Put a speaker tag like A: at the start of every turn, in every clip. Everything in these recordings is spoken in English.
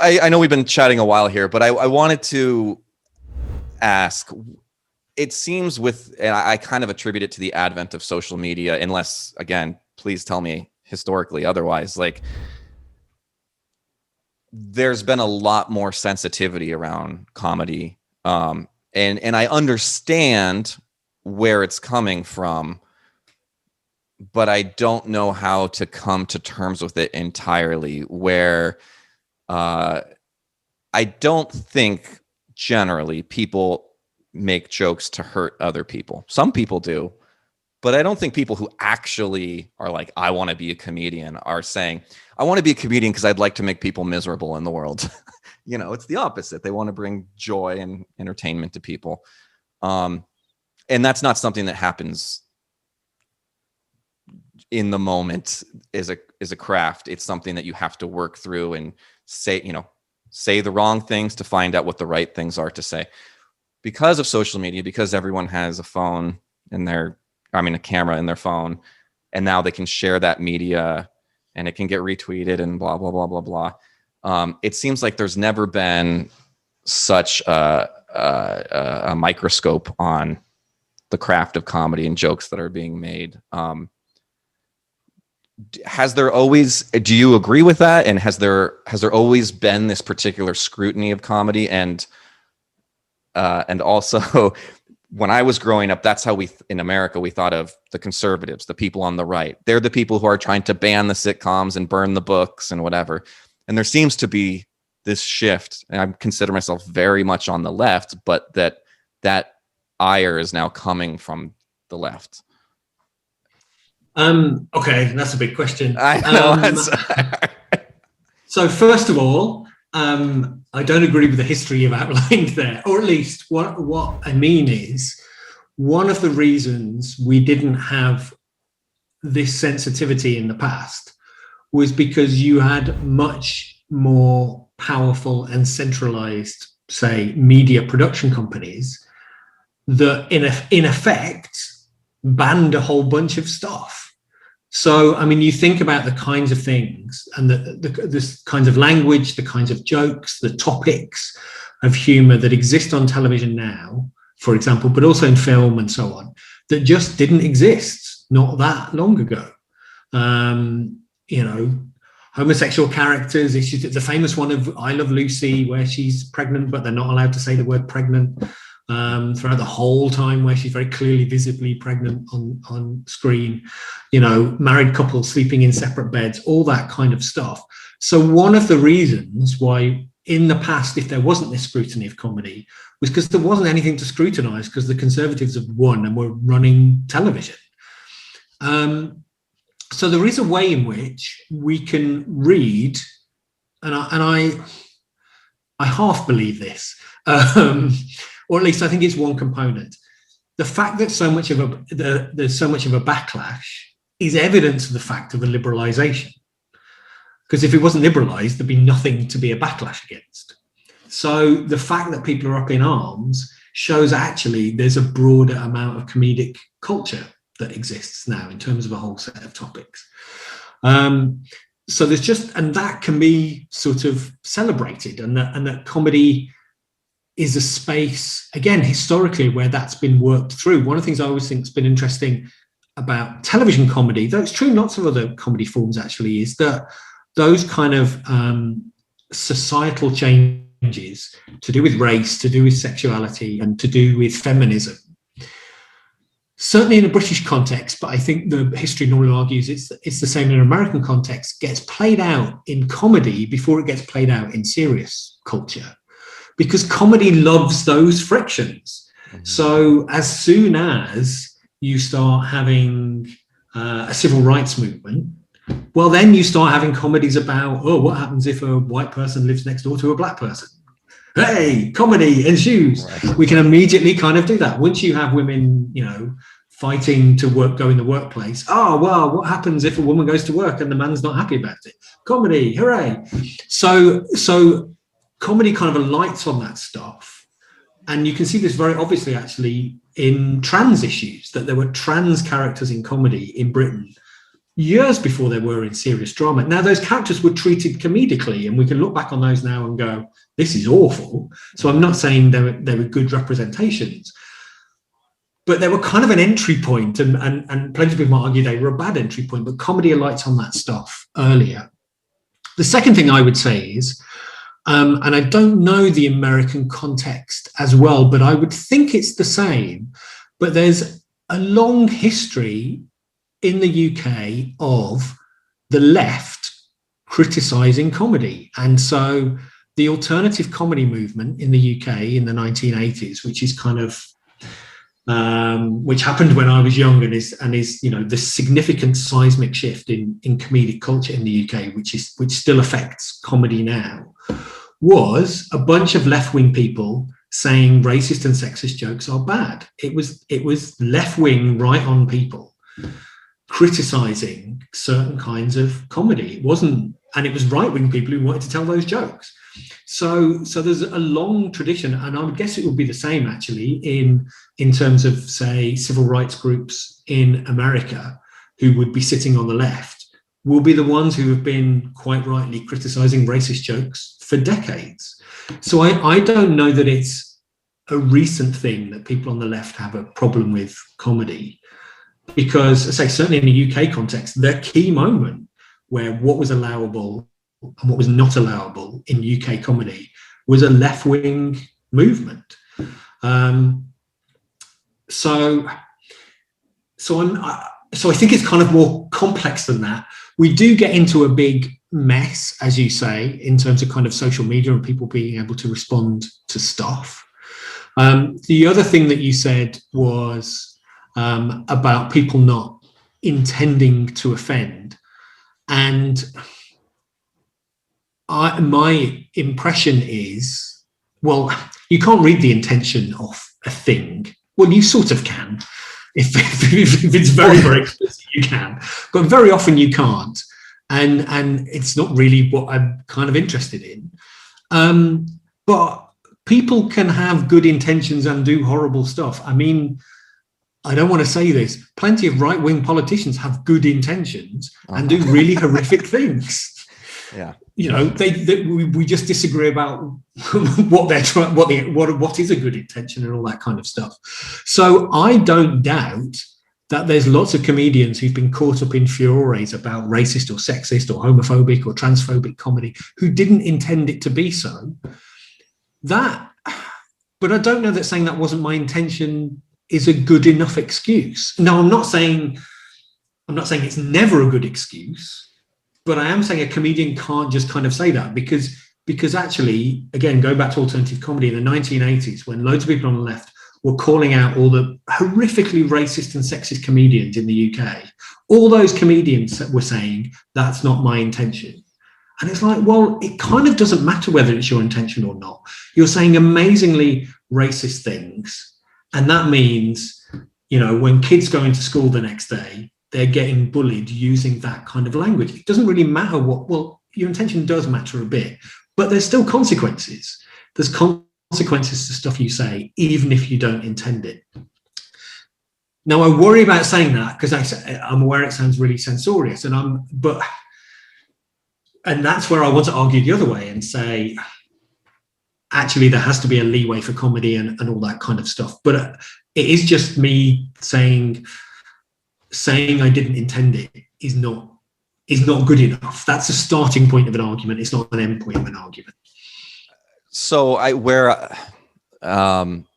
A: I know we've been chatting a while here, but I wanted to ask, it seems and I kind of attribute it to the advent of social media, unless, again, please tell me historically otherwise, like there's been a lot more sensitivity around comedy. And I understand where it's coming from, but I don't know how to come to terms with it entirely, where I don't think generally people make jokes to hurt other people. Some people do, but I don't think people who actually are like, I want to be a comedian, are saying, I want to be a comedian because I'd like to make people miserable in the world. It's the opposite. They want to bring joy and entertainment to people. And that's not something that happens in the moment is a craft. It's something that you have to work through and say the wrong things to find out what the right things are to say. Because of social media, because everyone has a phone in a camera in their phone, and now they can share that media and it can get retweeted and blah, blah, blah, blah, blah. It seems like there's never been such a microscope on the craft of comedy and jokes that are being made. Do you agree with that? And has there always been this particular scrutiny of comedy? And also, when I was growing up, that's how in America, we thought of the conservatives, the people on the right. They're the people who are trying to ban the sitcoms and burn the books and whatever. And there seems to be this shift, and I consider myself very much on the left, but that ire is now coming from the left.
B: Okay, that's a big question.
A: I know.
B: So first of all, I don't agree with the history you've outlined there, or at least what I mean is, one of the reasons we didn't have this sensitivity in the past was because you had much more powerful and centralized, say, media production companies that in effect banned a whole bunch of stuff. So, I mean, you think about the kinds of things and the kinds of language, the kinds of jokes, the topics of humor that exist on television now, for example, but also in film and so on, that just didn't exist not that long ago. Homosexual characters, the famous one of I Love Lucy, where she's pregnant, but they're not allowed to say the word pregnant throughout the whole time, where she's very clearly visibly pregnant on screen, married couples sleeping in separate beds, all that kind of stuff. So one of the reasons why in the past, if there wasn't this scrutiny of comedy, was because there wasn't anything to scrutinize, because the Conservatives had won and were running television. So there is a way in which we can read, and I half believe this, or at least I think it's one component. The fact that there's so much of a backlash is evidence of the fact of a liberalization. Because if it wasn't liberalized, there'd be nothing to be a backlash against. So the fact that people are up in arms shows actually there's a broader amount of comedic culture that exists now in terms of a whole set of topics. So there's and that can be sort of celebrated, and that comedy is a space, again, historically, where that's been worked through. One of the things I always think has been interesting about television comedy, though it's true in lots of other comedy forms actually, is that those kind of societal changes to do with race, to do with sexuality, and to do with feminism, certainly in a British context, but I think the history normally argues it's the same in an American context, gets played out in comedy before it gets played out in serious culture, because comedy loves those frictions. Mm-hmm. So as soon as you start having a civil rights movement, well, then you start having comedies about, what happens if a white person lives next door to a black person? Hey, comedy ensues. Right. We can immediately kind of do that. Once you have women, fighting to go in the workplace. Oh, well, what happens if a woman goes to work and the man's not happy about it? Comedy, hooray. So comedy kind of alights on that stuff. And you can see this very obviously, actually, in trans issues, that there were trans characters in comedy in Britain years before they were in serious drama. Now, those characters were treated comedically, and we can look back on those now and go, this is awful. So I'm not saying they were good representations, but they were kind of an entry point, and plenty of people might argue they were a bad entry point, but comedy alights on that stuff earlier. The second thing I would say is, and I don't know the American context as well, but I would think it's the same, but there's a long history in the UK of the left criticising comedy. And so the alternative comedy movement in the UK in the 1980s, which is kind of which happened when I was young, and is the significant seismic shift in comedic culture in the UK, which still affects comedy now, was a bunch of left-wing people saying racist and sexist jokes are bad. It was left-wing, right-on people criticising certain kinds of comedy. It wasn't, and it was right-wing people who wanted to tell those jokes. So there's a long tradition, and I would guess it would be the same actually in terms of, say, civil rights groups in America who would be sitting on the left, will be the ones who have been quite rightly criticising racist jokes for decades. So I don't know that it's a recent thing that people on the left have a problem with comedy, because, I say, certainly in the UK context, the key moment where what was allowable and what was not allowable in UK comedy was a left-wing movement. So I think it's kind of more complex than that. We do get into a big mess, as you say, in terms of kind of social media and people being able to respond to stuff. The other thing that you said was about people not intending to offend. And my impression is, well, you can't read the intention of a thing. Well, you sort of can. If it's very, very explicit, you can. But very often you can't. And it's not really what I'm kind of interested in. But people can have good intentions and do horrible stuff. I mean, I don't want to say this. Plenty of right-wing politicians have good intentions and do really horrific things.
A: Yeah.
B: You know, we just disagree about what they're trying, what is a good intention and all that kind of stuff. So I don't doubt that there's lots of comedians who've been caught up in furores about racist or sexist or homophobic or transphobic comedy who didn't intend it to be so. But I don't know that saying that wasn't my intention is a good enough excuse. Now, I'm not saying it's never a good excuse. But I am saying a comedian can't just kind of say that because actually, again, go back to alternative comedy in the 1980s, when loads of people on the left were calling out all the horrifically racist and sexist comedians in the UK, all those comedians were saying, that's not my intention. And it's like, well, it kind of doesn't matter whether it's your intention or not. You're saying amazingly racist things. And that means, you know, when kids go into school the next day, they're getting bullied using that kind of language. It doesn't really matter well, your intention does matter a bit, but there's still consequences. There's consequences to stuff you say, even if you don't intend it. Now, I worry about saying that because I'm aware it sounds really censorious, and that's where I want to argue the other way and say, actually, there has to be a leeway for comedy and all that kind of stuff. But it is just me saying I didn't intend it is not good enough. That's a starting point of an argument. It's not an end point of an argument. So
A: where I don't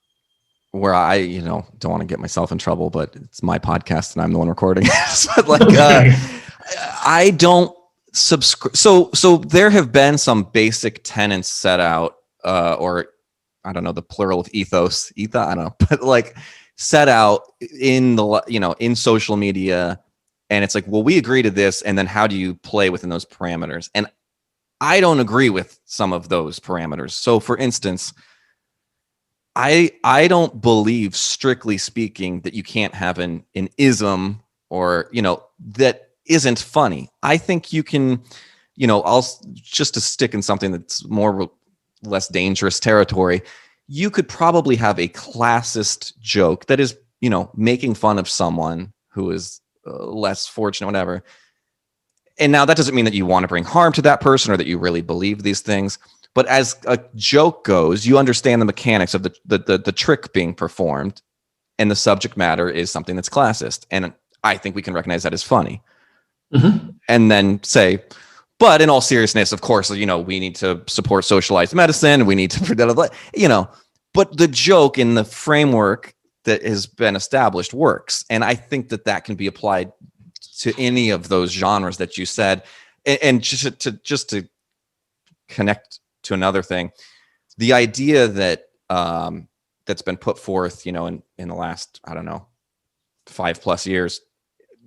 A: want to get myself in trouble, but it's my podcast and I'm the one recording. But I don't subscribe. So there have been some basic tenets set out, or I don't know, the plural of ethos, I don't know, but like set out in in social media. And it's like, well, we agree to this. And then how do you play within those parameters? And I don't agree with some of those parameters. So for instance, I don't believe, strictly speaking, that you can't have an ism or, that isn't funny. I think you can, I'll just to stick in something that's more less dangerous territory. You could probably have a classist joke that is, making fun of someone who is less fortunate, whatever. And now that doesn't mean that you want to bring harm to that person or that you really believe these things. But as a joke goes, you understand the mechanics of the trick being performed, and the subject matter is something that's classist. And I think we can recognize that as funny. Mm-hmm. And then say, but in all seriousness, of course, we need to support socialized medicine. We need to, but the joke in the framework that has been established works. And I think that can be applied to any of those genres that you said. And just to connect to another thing, the idea that that's been put forth, in the last, 5+ years,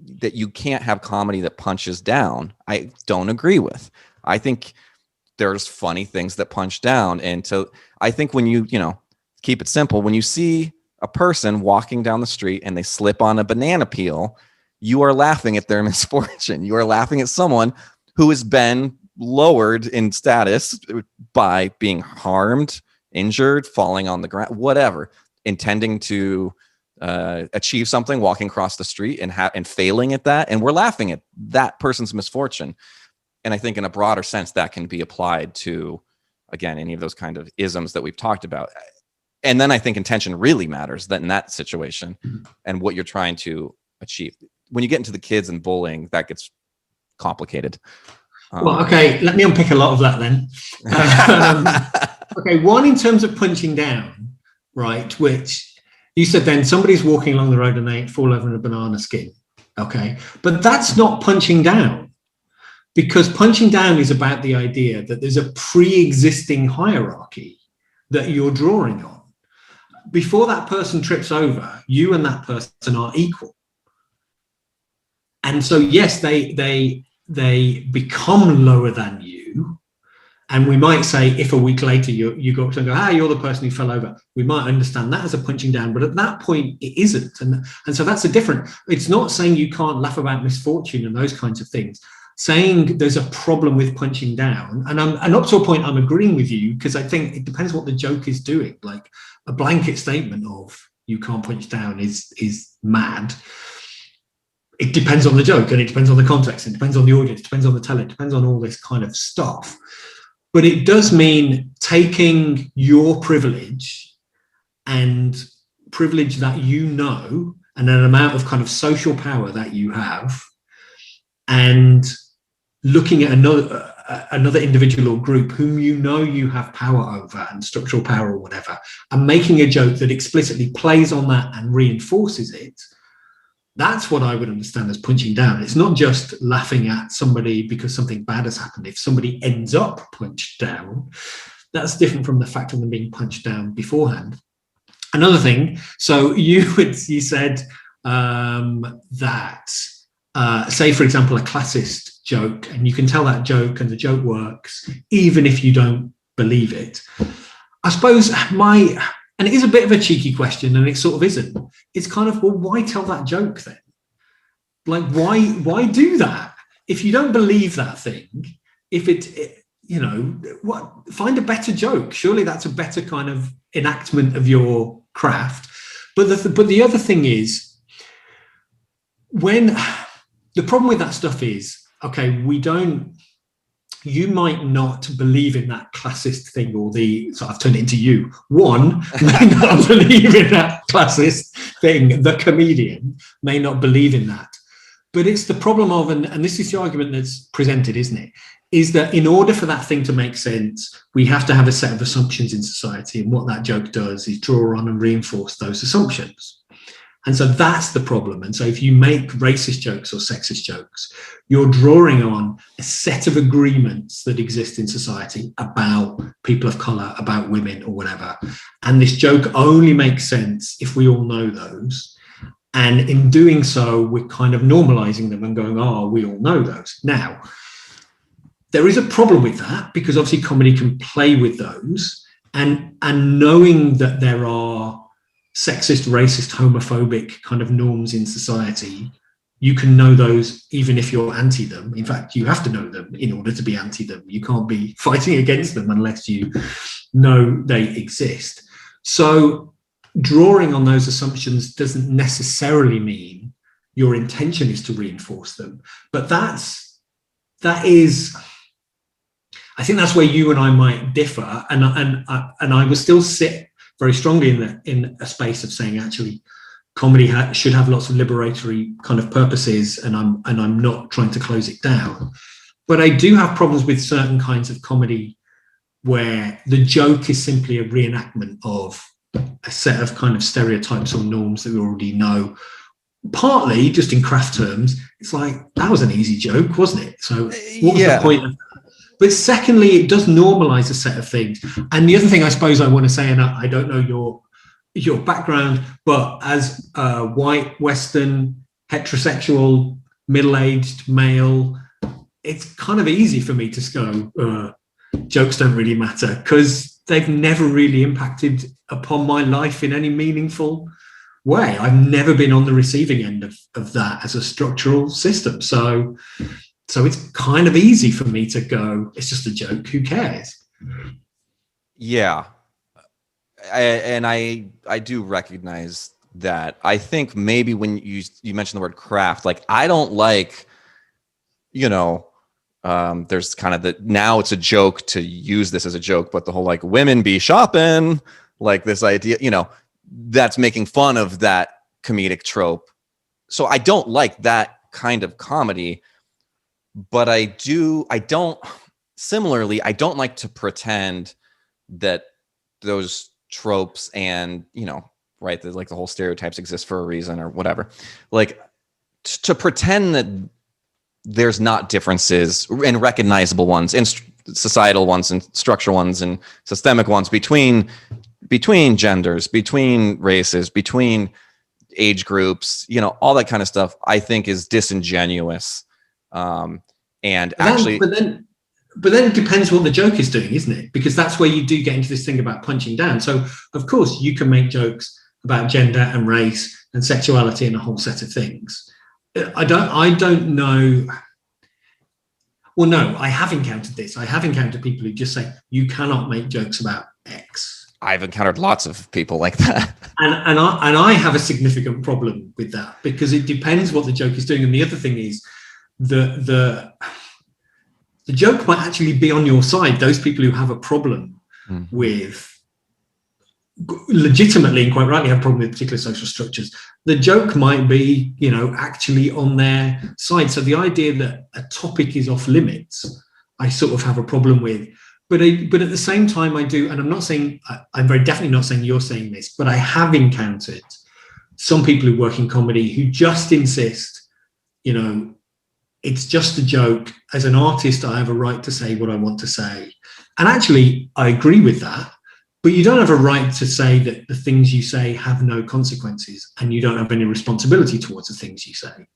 A: that you can't have comedy that punches down, I don't agree with. I think there's funny things that punch down. And so I think when you keep it simple, when you see a person walking down the street and they slip on a banana peel, you are laughing at their misfortune. You are laughing at someone who has been lowered in status by being harmed, injured, falling on the ground, whatever, intending to achieve something, walking across the street and failing at that. And we're laughing at that person's misfortune. And I think in a broader sense, that can be applied to, again, any of those kind of isms that we've talked about. And then I think intention really matters in that situation and what you're trying to achieve. When you get into the kids and bullying, that gets complicated.
B: Well, okay, let me unpick a lot of that then. Okay, one, in terms of punching down, right, which you said then somebody's walking along the road and they fall over in a banana skin. Okay, but that's not punching down, because punching down is about the idea that there's a pre-existing hierarchy that you're drawing on. Before that person trips over, you and that person are equal. And so, yes, they become lower than you. And we might say, if a week later you go up and go, you're the person who fell over, we might understand that as a punching down. But at that point, it isn't. And so that's it's not saying you can't laugh about misfortune and those kinds of things. Saying there's a problem with punching down. And up to a point, I'm agreeing with you, because I think it depends what the joke is doing. Like a blanket statement of you can't punch down is mad. It depends on the joke, and it depends on the context, it depends on the audience, it depends on the teller, it depends on all this kind of stuff. But it does mean taking your privilege and privilege that and an amount of kind of social power that you have, and looking at another individual or group whom you have power over and structural power or whatever, and making a joke that explicitly plays on that and reinforces it. That's what I would understand as punching down. It's not just laughing at somebody because something bad has happened. If somebody ends up punched down, that's different from the fact of them being punched down beforehand. Another thing, so you said that, say, for example, a classist joke, and you can tell that joke and the joke works even if you don't believe it. I suppose and it is a bit of a cheeky question, and it sort of isn't. It's kind of, well, why tell that joke then? Like, why do that? If you don't believe that thing, find a better joke. Surely that's a better kind of enactment of your craft. But the other thing is, when the problem with that stuff is, okay, you might not believe in that classist thing, so I've turned it into you. One may not believe in that classist thing. The comedian may not believe in that. But it's the problem of, and this is the argument that's presented, isn't it? Is that in order for that thing to make sense, we have to have a set of assumptions in society. And what that joke does is draw on and reinforce those assumptions. And so that's the problem. And so if you make racist jokes or sexist jokes, you're drawing on a set of agreements that exist in society about people of color, about women or whatever. And this joke only makes sense if we all know those. And in doing so, we're kind of normalizing them and going, we all know those. Now, there is a problem with that, because obviously comedy can play with those, and knowing that there are sexist, racist, homophobic kind of norms in society, you can know those even if you're anti them. In fact, you have to know them in order to be anti them. You can't be fighting against them unless you know they exist. So drawing on those assumptions doesn't necessarily mean your intention is to reinforce them. But that's that is, I think that's where you and I might differ, and I would still sit very strongly in a space of saying actually comedy should have lots of liberatory kind of purposes, and I'm not trying to close it down. But I do have problems with certain kinds of comedy where the joke is simply a reenactment of a set of kind of stereotypes or norms that we already know. Partly, just in craft terms, it's like, that was an easy joke, wasn't it? So what was the point of that? But secondly, it does normalize a set of things. And the other thing I suppose I want to say, and I don't know your background, but as a white, Western, heterosexual, middle-aged male, it's kind of easy for me to go, jokes don't really matter, because they've never really impacted upon my life in any meaningful way. I've never been on the receiving end of that as a structural system. So it's kind of easy for me to go, it's just a joke, who cares?
A: Yeah. I do recognize that. I think maybe when you mentioned the word craft, like, I don't like, there's kind of now it's a joke to use this as a joke, but the whole like women be shopping, like this idea, that's making fun of that comedic trope. So I don't like that kind of comedy, but I don't like to pretend that those tropes and, right, that like the whole stereotypes exist for a reason or whatever. Like, to pretend that there's not differences and recognizable ones and societal ones and structural ones and systemic ones between genders, between races, between age groups, all that kind of stuff, I think is disingenuous. But then
B: it depends what the joke is doing, isn't it? Because that's where you do get into this thing about punching down. So of course you can make jokes about gender and race and sexuality and a whole set of things. I don't know. Well, no, I have encountered this. I have encountered people who just say, you cannot make jokes about X.
A: I've encountered lots of people like that.
B: And I have a significant problem with that, because it depends what the joke is doing. And the other thing is the joke might actually be on your side. Those people who have a problem with, legitimately and quite rightly have a problem with particular social structures, the joke might be, actually on their side. So the idea that a topic is off limits, I sort of have a problem with. But at the same time, I do, and I'm very definitely not saying you're saying this, but I have encountered some people who work in comedy who just insist, it's just a joke. As an artist, I have a right to say what I want to say. And actually, I agree with that. But you don't have a right to say that the things you say have no consequences, and you don't have any responsibility towards the things you say.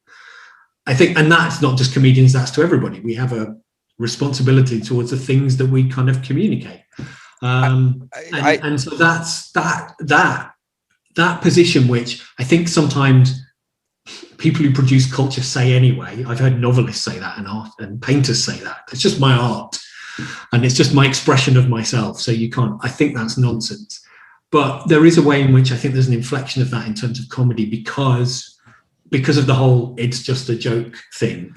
B: I think, and that's not just comedians, that's to everybody. We have a responsibility towards the things that we kind of communicate. And so that's that position, which I think sometimes people who produce culture say anyway. I've heard novelists say that and art and painters say that. It's just my art. And it's just my expression of myself. So I think that's nonsense. But there is a way in which I think there's an inflection of that in terms of comedy because of the whole it's just a joke thing.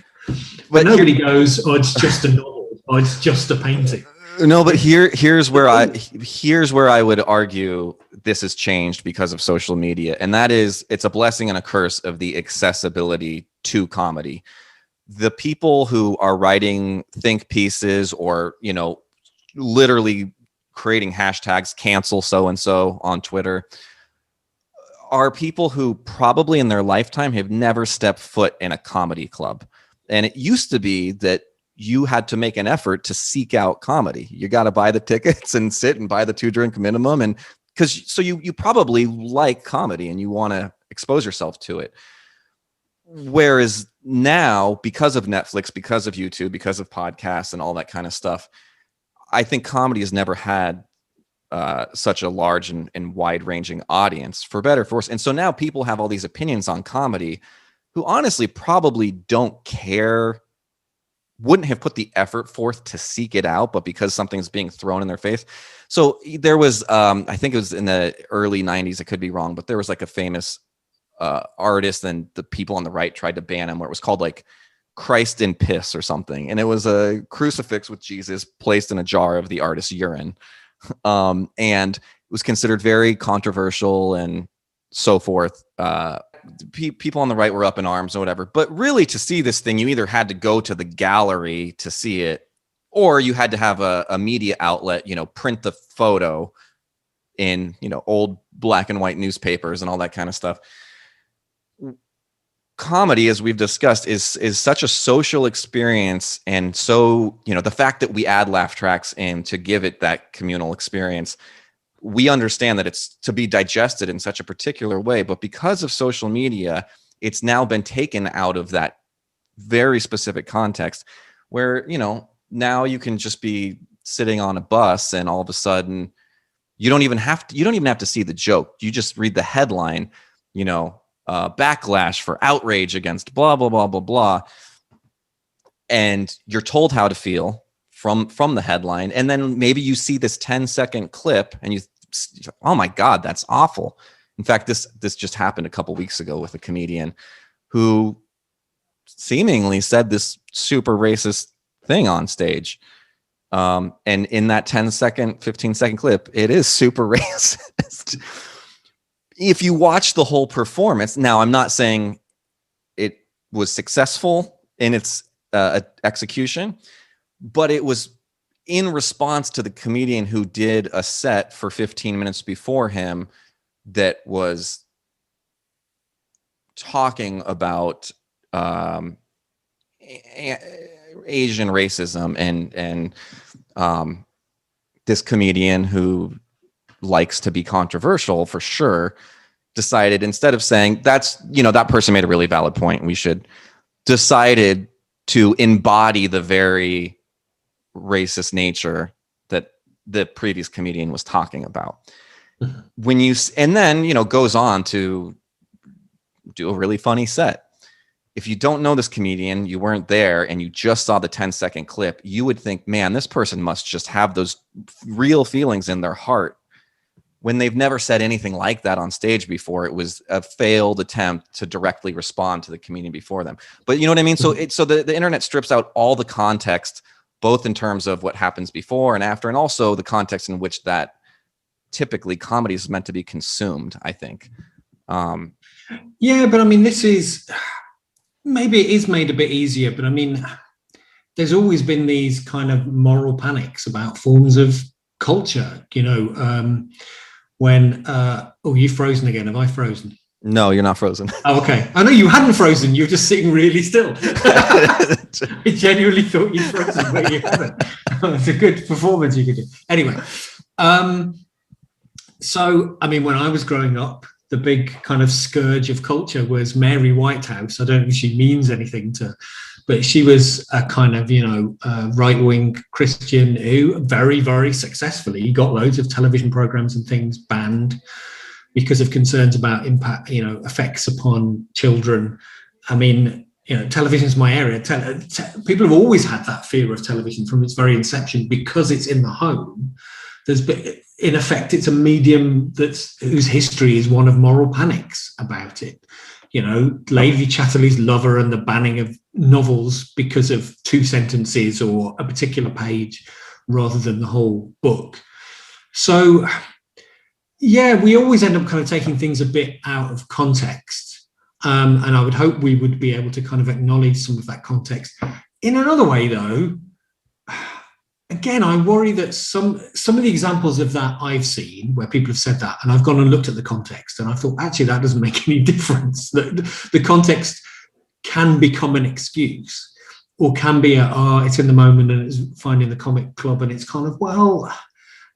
B: But nobody goes, oh, it's just a novel, or it's just a painting.
A: No, but here's where I would argue this has changed because of social media. And that is, it's a blessing and a curse of the accessibility to comedy. The people who are writing think pieces or, literally creating hashtags, cancel so-and-so on Twitter, are people who probably in their lifetime have never stepped foot in a comedy club. And it used to be that you had to make an effort to seek out comedy. You got to buy the tickets and sit and buy the 2-drink minimum. And so you probably like comedy and you want to expose yourself to it. Whereas now, because of Netflix, because of YouTube, because of podcasts and all that kind of stuff, I think comedy has never had such a large and wide-ranging audience, for better or for worse. And so now people have all these opinions on comedy who honestly probably don't care, wouldn't have put the effort forth to seek it out, but because something's being thrown in their face. So there was, I think it was in the early 90s, I could be wrong, but there was like a famous artist, and the people on the right tried to ban him, where it was called like Christ in piss or something. And it was a crucifix with Jesus placed in a jar of the artist's urine. And it was considered very controversial and so forth. People on the right were up in arms or whatever. But really, to see this thing, you either had to go to the gallery to see it, or you had to have a media outlet, print the photo in, old black and white newspapers and all that kind of stuff. Comedy, as we've discussed, is such a social experience. And so, the fact that we add laugh tracks in to give it that communal experience, we understand that it's to be digested in such a particular way. But because of social media, it's now been taken out of that very specific context where, now you can just be sitting on a bus and all of a sudden you don't even have to see the joke. You just read the headline, backlash for outrage against blah, blah, blah, blah, blah. And you're told how to feel from the headline. And then maybe you see this 10-second clip and you, oh my God, that's awful. In fact, this just happened a couple weeks ago with a comedian who seemingly said this super racist thing on stage. And in that 10-second, 15-second clip, it is super racist. If you watch the whole performance, now I'm not saying it was successful in its execution, but it was in response to the comedian who did a set for 15 minutes before him that was talking about Asian racism, and this comedian who likes to be controversial for sure decided, instead of saying that person made a really valid point, we should decided to embody the very racist nature that the previous comedian was talking about. When you, and then, goes on to do a really funny set. If you don't know this comedian, you weren't there, and you just saw the 10-second clip, you would think, man, this person must just have those real feelings in their heart, when they've never said anything like that on stage before. It was a failed attempt to directly respond to the comedian before them. But you know what I mean? So the internet strips out all the context, both in terms of what happens before and after, and also the context in which that typically comedy is meant to be consumed, I think.
B: Yeah, but I mean, this is, maybe it is made a bit easier, but I mean, there's always been these kind of moral panics about forms of culture, when, oh, you've frozen again. Have I frozen?
A: No, you're not frozen.
B: Oh, okay. I know you hadn't frozen. You're just sitting really still. I genuinely thought you'd frozen, but you haven't. It's a good performance you could do. Anyway, so, I mean, when I was growing up, the big kind of scourge of culture was Mary Whitehouse. I don't know if she means anything but she was a kind of, right-wing Christian who very, very successfully got loads of television programs and things banned because of concerns about impact, effects upon children. I mean, television's my area. People have always had that fear of television from its very inception because it's in the home. In effect, it's a medium whose history is one of moral panics about it. Lady Chatterley's Lover and the banning of novels because of 2 sentences or a particular page rather than the whole book. So, yeah, we always end up kind of taking things a bit out of context. And I would hope we would be able to kind of acknowledge some of that context. In another way, though, again, I worry that some of the examples of that I've seen where people have said that, and I've gone and looked at the context, and I thought, actually, that doesn't make any difference. The context can become an excuse, or can be it's in the moment and it's finding the comic club, and it's kind of, well,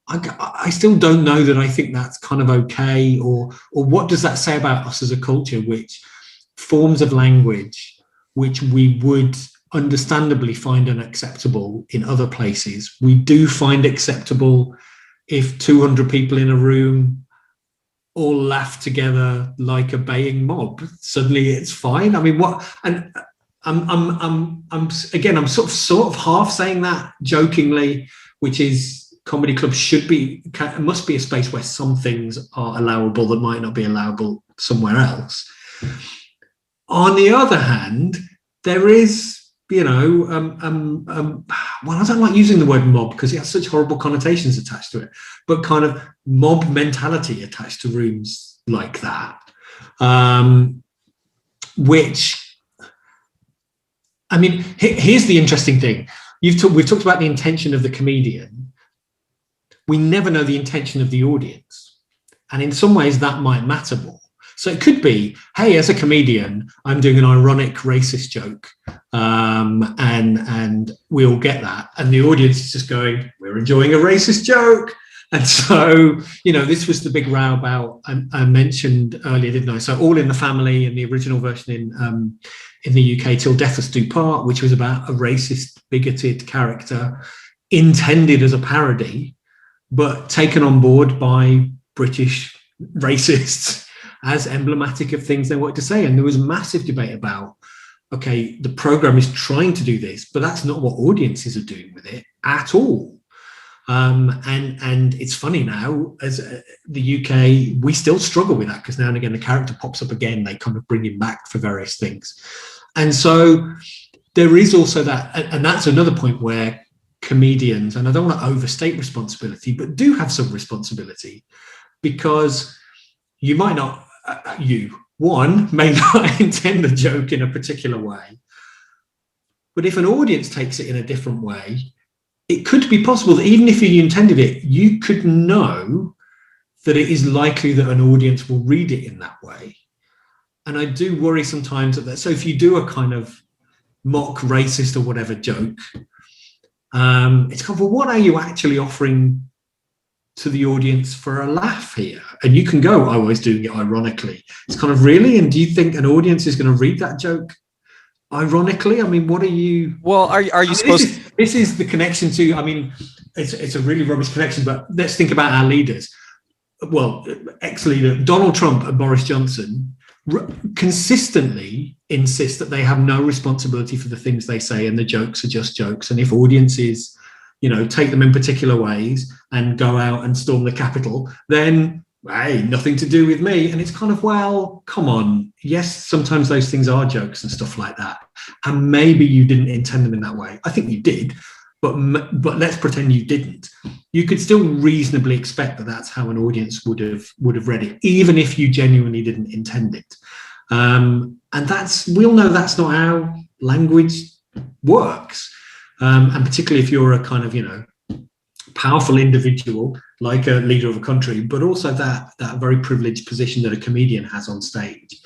B: I still don't know that I think that's kind of okay, or what does that say about us as a culture, which forms of language which we would understandably find unacceptable in other places, we do find acceptable if 200 people in a room all laugh together like a baying mob. Suddenly it's fine. I mean, what? And I'm sort of half saying that jokingly, which is comedy clubs must be a space where some things are allowable that might not be allowable somewhere else. On the other hand, there is well, I don't like using the word mob because it has such horrible connotations attached to it, but kind of mob mentality attached to rooms like that, which, I mean, here's the interesting thing. We've talked about the intention of the comedian. We never know the intention of the audience. And in some ways that might matter more. So it could be, hey, as a comedian, I'm doing an ironic racist joke, and we all get that. And the audience is just going, we're enjoying a racist joke. And so, this was the big row about, I mentioned earlier, didn't I? So All in the Family, in the original version in the UK, Till Death Us Do Part, which was about a racist, bigoted character intended as a parody, but taken on board by British racists as emblematic of things they wanted to say. And there was massive debate about, okay, the program is trying to do this, but that's not what audiences are doing with it at all. And it's funny now, as the UK, we still struggle with that because now and again the character pops up again, they kind of bring him back for various things. And so there is also that, and that's another point where comedians, and I don't want to overstate responsibility, but do have some responsibility, because you might not, may not intend the joke in a particular way, but if an audience takes it in a different way, it could be possible that even if you intended it, you could know that it is likely that an audience will read it in that way. And I do worry sometimes that. So if you do a kind of mock racist or whatever joke, it's kind of, well, what are you actually offering to the audience for a laugh here? And you can go, I was doing it ironically. It's kind of, really? And do you think an audience is going to read that joke ironically? I mean, what are you?
A: Well, are you supposed?
B: This is the connection to. I mean, it's a really rubbish connection, but let's think about our leaders. Well, ex-leader Donald Trump and Boris Johnson consistently insist that they have no responsibility for the things they say, and the jokes are just jokes. And if audiences, take them in particular ways and go out and storm the Capitol, then, hey, nothing to do with me. And it's kind of, well, come on. Yes, sometimes those things are jokes and stuff like that. And maybe you didn't intend them in that way. I think you did, but let's pretend you didn't. You could still reasonably expect that that's how an audience would have read it, even if you genuinely didn't intend it. And we all know that's not how language works. And particularly if you're a kind of, powerful individual like a leader of a country, but also that very privileged position that a comedian has on stage.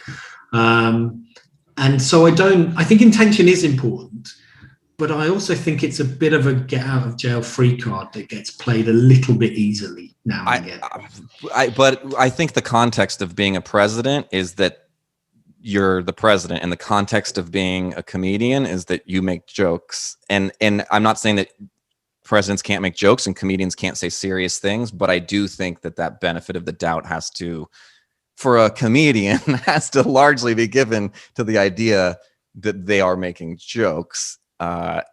B: And so I think intention is important, but I also think it's a bit of a get out of jail free card that gets played a little bit easily now and again.
A: But I think the context of being a president is that you're the president, and the context of being a comedian is that you make jokes. And I'm not saying that presidents can't make jokes and comedians can't say serious things, but I do think that benefit of the doubt for a comedian has to largely be given to the idea that they are making jokes. I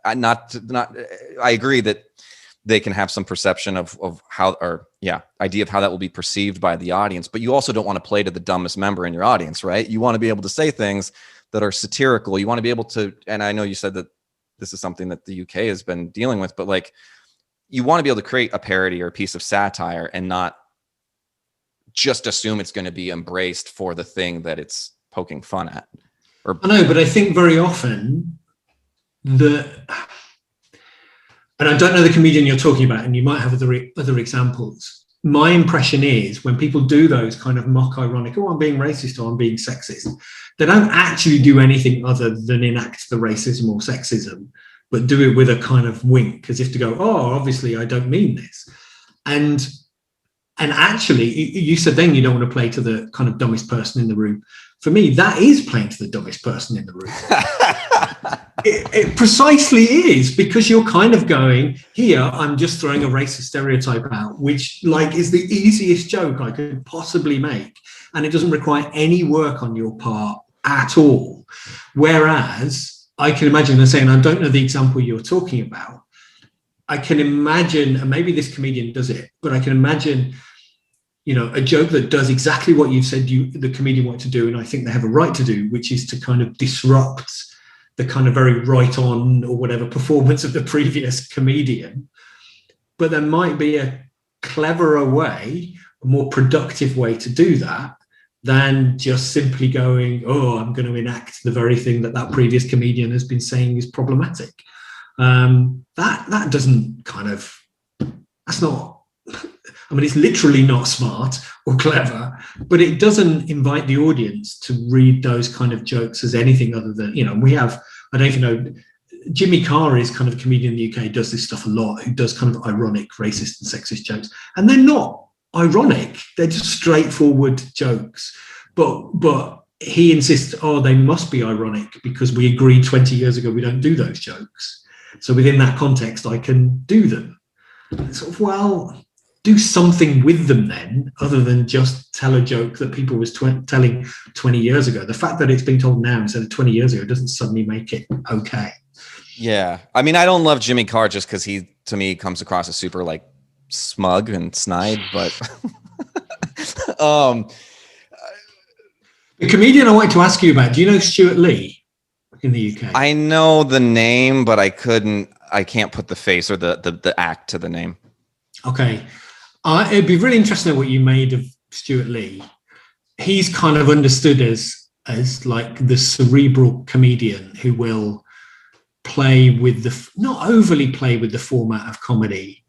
A: agree that they can have some perception of idea of how that will be perceived by the audience, but you also don't want to play to the dumbest member in your audience, right? You want to be able to say things that are satirical. You want to be able to, and I know you said that this is something that the UK has been dealing with, but like, you want to be able to create a parody or a piece of satire and not just assume it's going to be embraced for the thing that it's poking fun at.
B: I know, but I think very often and I don't know the comedian you're talking about, and you might have other examples. My impression is when people do those kind of mock ironic, I'm being racist or I'm being sexist, they don't actually do anything other than enact the racism or sexism, but do it with a kind of wink, as if to go, oh, obviously I don't mean this. And actually, you said then you don't want to play to the kind of dumbest person in the room. For me, that is playing to the dumbest person in the room. It precisely is, because you're kind of going, here, I'm just throwing a racist stereotype out, which is the easiest joke I could possibly make. And it doesn't require any work on your part at all. Whereas I can imagine, and saying, I don't know the example you're talking about. I can imagine, and maybe this comedian does it, but I can imagine, a joke that does exactly what you've said the comedian wanted to do, and I think they have a right to do, which is to kind of disrupt the kind of very right on or whatever performance of the previous comedian. But there might be a cleverer way, a more productive way to do that than just simply going, oh, I'm going to enact the very thing that previous comedian has been saying is problematic. That doesn't kind of, that's not, I mean, it's literally not smart or clever, but it doesn't invite the audience to read those kind of jokes as anything other than, we have, I don't even know, Jimmy Carr is kind of a comedian in the UK, does this stuff a lot, who does kind of ironic, racist and sexist jokes. And they're not ironic. They're just straightforward jokes. But he insists, they must be ironic because we agreed 20 years ago we don't do those jokes. So within that context, I can do them. Sort of, well, do something with them then, other than just tell a joke that people was telling 20 years ago. The fact that it's being told now instead of 20 years ago doesn't suddenly make it okay.
A: Yeah. I mean, I don't love Jimmy Carr just because he, to me, comes across as super like smug and snide, but
B: the comedian I wanted to ask you about, do you know Stuart Lee in the UK?
A: I know the name, but I can't put the face or the act to the name.
B: Okay. It'd be really interesting to know what you made of Stuart Lee. He's kind of understood as like the cerebral comedian who will not overly play with the format of comedy.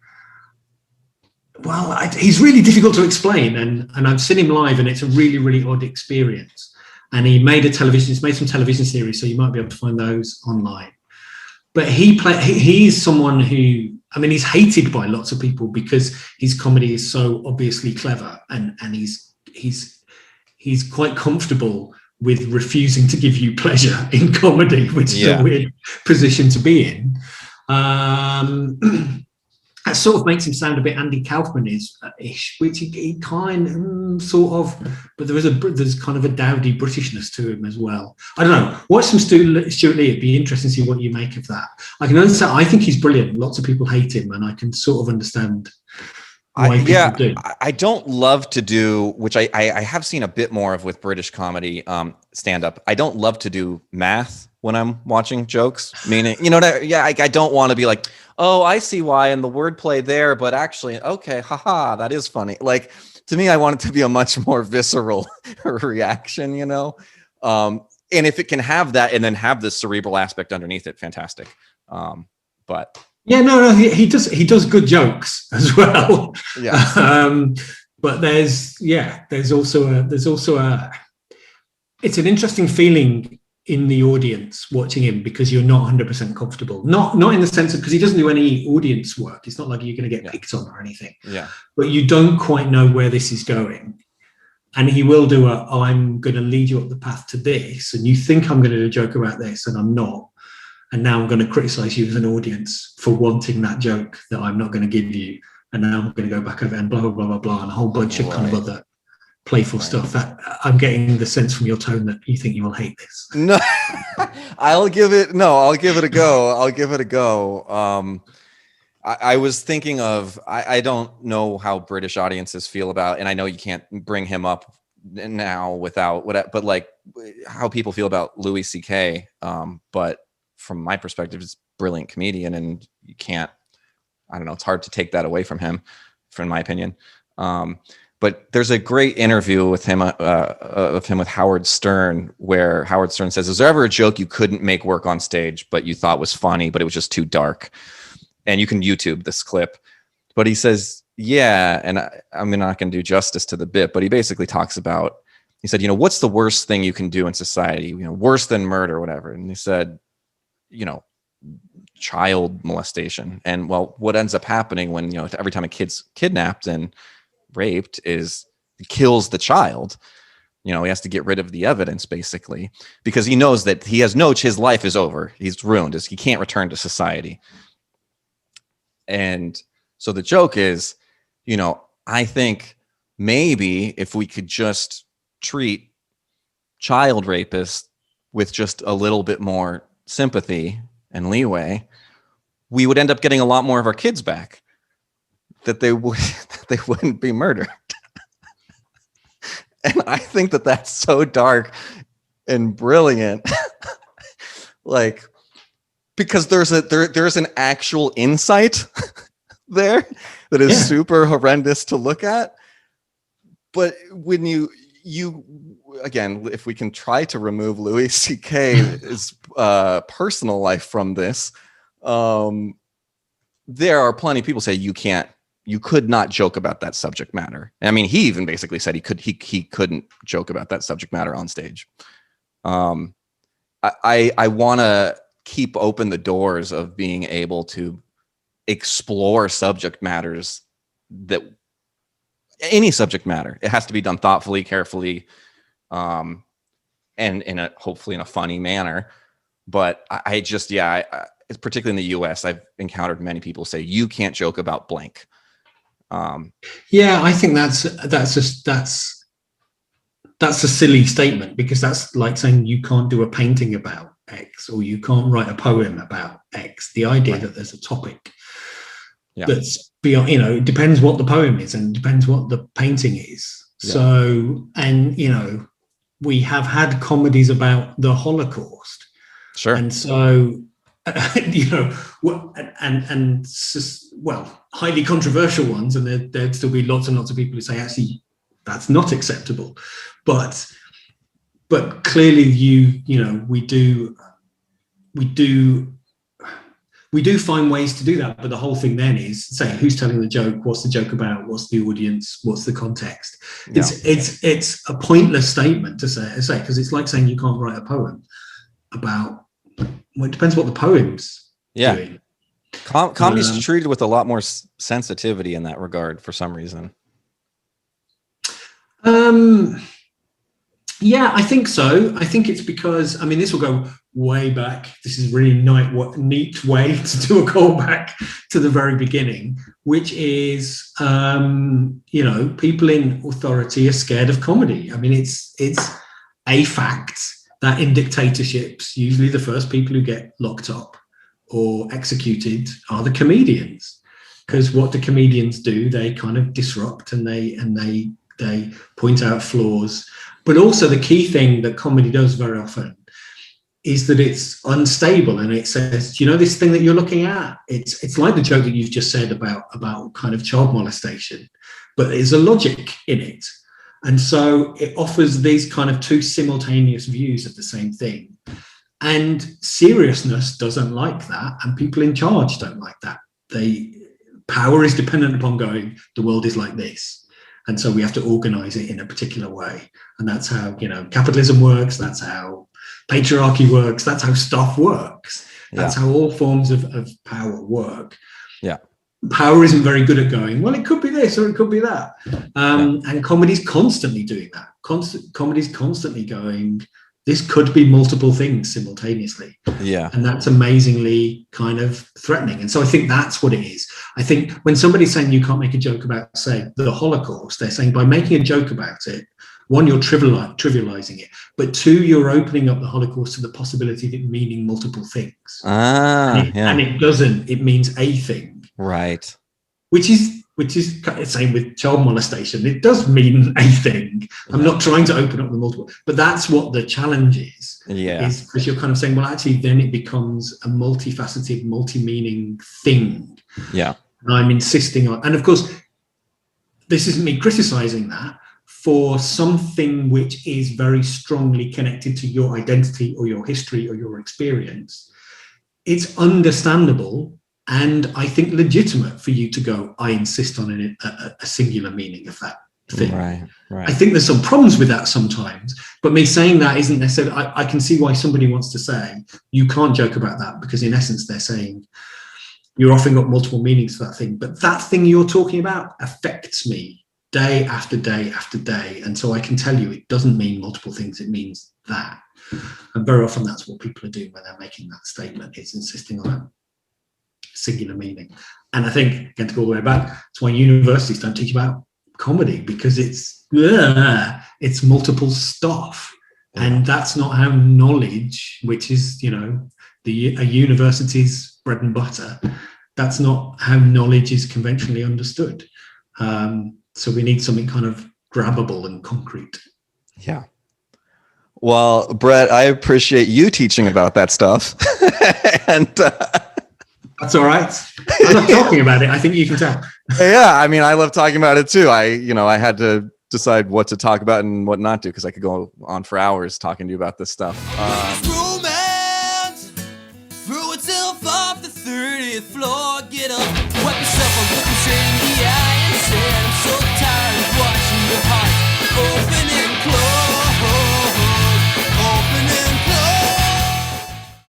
B: Well, he's really difficult to explain, and I've seen him live, and it's a really, really odd experience. And he's made some television series, so you might be able to find those online. But he's someone who, I mean, he's hated by lots of people because his comedy is so obviously clever, and he's quite comfortable with refusing to give you pleasure in comedy, which is a weird position to be in. That sort of makes him sound a bit Andy Kaufman-ish, which he kind sort of, but there's kind of a dowdy Britishness to him as well. I don't know. Watch some Stuart Lee. It'd be interesting to see what you make of that. I can understand. I think he's brilliant. Lots of people hate him, and I can sort of understand why people do.
A: I don't love to do, which I have seen a bit more of with British comedy stand-up. I don't love to do math when I'm watching jokes. Meaning, I don't want to be like, oh, I see why, and the wordplay there, but actually, okay, haha, that is funny. Like, to me, I want it to be a much more visceral reaction, and if it can have that and then have this cerebral aspect underneath it, fantastic. But
B: yeah, no, he does good jokes as well.
A: Yeah.
B: But there's also a it's an interesting feeling in the audience watching him because you're not 100% comfortable. Not in the sense of, because he doesn't do any audience work. It's not like you're going to get picked on or anything.
A: Yeah.
B: But you don't quite know where this is going. And he will do I'm going to lead you up the path to this, and you think I'm going to do a joke about this, and I'm not. And now I'm going to criticize you as an audience for wanting that joke that I'm not going to give you. And now I'm going to go back over and blah, blah, blah, blah, blah, and a whole bunch of kind of other playful stuff. That I'm getting the sense from your tone that you think you will hate this.
A: No, I'll give it a go. I was thinking of, I don't know how British audiences feel about, and I know you can't bring him up now without but like how people feel about Louis C.K. But from my perspective, it's a brilliant comedian, and you can't, I don't know, it's hard to take that away from him, in my opinion. But there's a great interview with him with Howard Stern, where Howard Stern says, "Is there ever a joke you couldn't make work on stage, but you thought was funny, but it was just too dark?" And you can YouTube this clip. But he says, yeah, and I'm not going to do justice to the bit, but he basically talks about, he said, what's the worst thing you can do in society? Worse than murder or whatever. And he said, child molestation. And well, what ends up happening when, every time a kid's kidnapped and raped is it kills the child. He has to get rid of the evidence, basically, because he knows that his life is over. He's ruined. He can't return to society. And so the joke is, I think maybe if we could just treat child rapists with just a little bit more sympathy and leeway, we would end up getting a lot more of our kids back, that they wouldn't be murdered. And I think that that's so dark and brilliant. like, because there's an actual insight there that is super horrendous to look at. But when you again, if we can try to remove Louis C.K.'s personal life from this, there are plenty of people say you could not joke about that subject matter. I mean, he even basically said he couldn't joke about that subject matter on stage. I want to keep open the doors of being able to explore subject matters, that any subject matter. It has to be done thoughtfully, carefully, and hopefully in a funny manner. But I just, it's particularly in the US, I've encountered many people say you can't joke about blank.
B: I think that's a silly statement, because that's like saying you can't do a painting about X, or you can't write a poem about X. The idea that there's a topic that's beyond, it depends what the poem is, and it depends what the painting is. So, and we have had comedies about the Holocaust, and so highly controversial ones, and there'd still be lots and lots of people who say actually that's not acceptable, but clearly we do find ways to do that. But the whole thing then is, say, who's telling the joke, what's the joke about, what's the audience, what's the context. It's a pointless statement to say, because it's like saying you can't write a poem about, well, it depends what the poem's doing.
A: Comedy's treated with a lot more sensitivity in that regard for some reason.
B: I think so. I think it's because, I mean, this will go way back. This is really neat way to do a callback to the very beginning, which is, people in authority are scared of comedy. I mean, it's a fact that in dictatorships, usually the first people who get locked up or executed are the comedians, because what do comedians do? They kind of disrupt, and they point out flaws. But also the key thing that comedy does very often is that it's unstable, and it says, this thing that you're looking at, it's like the joke that you've just said about kind of child molestation, but there's a logic in it. And so it offers these kind of two simultaneous views of the same thing. And seriousness doesn't like that, and people in charge don't like that. Power is dependent upon going, the world is like this, and so we have to organize it in a particular way. And that's how, capitalism works. That's how patriarchy works. That's how stuff works. That's how all forms of power work. Yeah. Power isn't very good at going, well, it could be this or it could be that. And comedy's constantly doing that. Comedy's constantly going, this could be multiple things simultaneously. Yeah. And that's amazingly kind of threatening. And so I think that's what it is. I think when somebody's saying you can't make a joke about, say, the Holocaust, they're saying by making a joke about it, one, you're trivializing it, but two, you're opening up the Holocaust to the possibility of it meaning multiple things. And it doesn't, it means a thing. Right. Which is the same with child molestation. It does mean a thing. I'm not trying to open up the multiple, but that's what the challenge is. Yeah. Is because you're kind of saying, well, actually, then it becomes a multifaceted, multi-meaning thing. Yeah. And I'm insisting on, and of course, this isn't me criticizing that, for something which is very strongly connected to your identity or your history or your experience. It's understandable, and I think legitimate for you to go, I insist on a singular meaning of that thing. Right. I think there's some problems with that sometimes, but me saying that isn't necessarily, I can see why somebody wants to say, you can't joke about that, because in essence, they're saying, you're offering up multiple meanings for that thing, but that thing you're talking about affects me day after day after day. And so I can tell you, it doesn't mean multiple things, it means that. And very often that's what people are doing when they're making that statement. It's insisting on a singular meaning. And I think, again, to go all the way back, that's why universities don't teach about comedy, because it's multiple stuff. And that's not how knowledge, which is, a university's bread and butter, that's not how knowledge is conventionally understood. So we need something kind of grabbable and concrete.
A: Yeah. Well, Brett, I appreciate you teaching about that stuff. And
B: That's all right. I love talking about it. I think you can tell.
A: yeah, I mean, I love talking about it too. I had to decide what to talk about and what not to, because I could go on for hours talking to you about this stuff.
C: Romance threw itself off the 30th floor. Get up.